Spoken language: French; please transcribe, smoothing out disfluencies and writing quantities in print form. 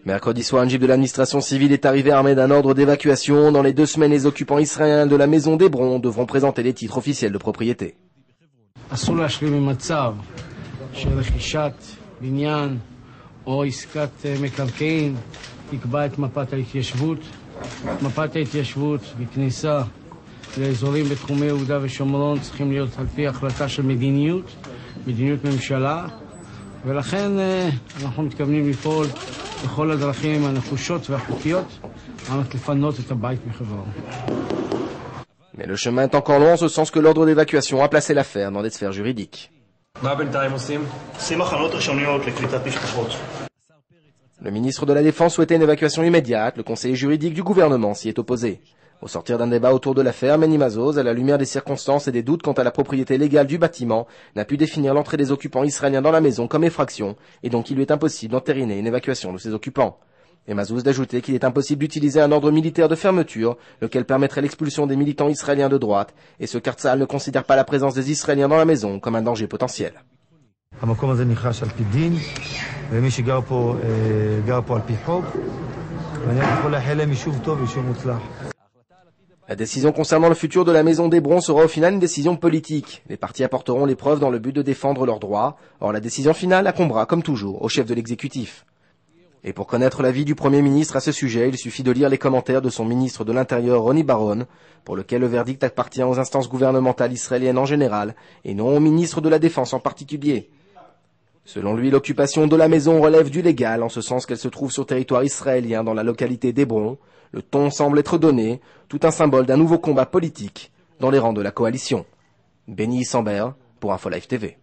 Mercredi soir, un jeep de l'administration civile est arrivé armé d'un ordre d'évacuation. Dans les 2 semaines, les occupants israéliens de la maison d'Hébron devront présenter les titres officiels de propriété. לאזורים בתחומי יהודה ושומרון צריכים להיות על פי החלטה של מדיניות ממשלה, ולכן אנחנו מתכוונים לפעול בכל הדרכים הנחושות והחוקיות על מנת לפנות את הבית מחברון. Mais le chemin est encore long en ce sens que l'ordre d'évacuation a placé l'affaire dans des sphères juridiques. Le ministre de la Défense souhaitait une évacuation immédiate. Le conseiller juridique du gouvernement s'y est opposé. Au sortir d'un débat autour de l'affaire, Meni Mazoz, à la lumière des circonstances et des doutes quant à la propriété légale du bâtiment, n'a pu définir l'entrée des occupants israéliens dans la maison comme effraction, et donc il lui est impossible d'entériner une évacuation de ces occupants. Et Mazouz d'ajouter qu'il est impossible d'utiliser un ordre militaire de fermeture, lequel permettrait l'expulsion des militants israéliens de droite, et ce Karzal ne considère pas la présence des Israéliens dans la maison comme un danger potentiel. La décision concernant le futur de la maison d'Hébron sera au final une décision politique. Les partis apporteront les preuves dans le but de défendre leurs droits. Or, la décision finale incombera, comme toujours, au chef de l'exécutif. Et pour connaître l'avis du Premier ministre à ce sujet, il suffit de lire les commentaires de son ministre de l'Intérieur, Roni Bar-On, pour lequel le verdict appartient aux instances gouvernementales israéliennes en général, et non au ministre de la Défense en particulier. Selon lui, l'occupation de la maison relève du légal, en ce sens qu'elle se trouve sur territoire israélien dans la localité d'Hébron. Le ton semble être donné, tout un symbole d'un nouveau combat politique dans les rangs de la coalition. Benny Sambert pour InfoLive TV.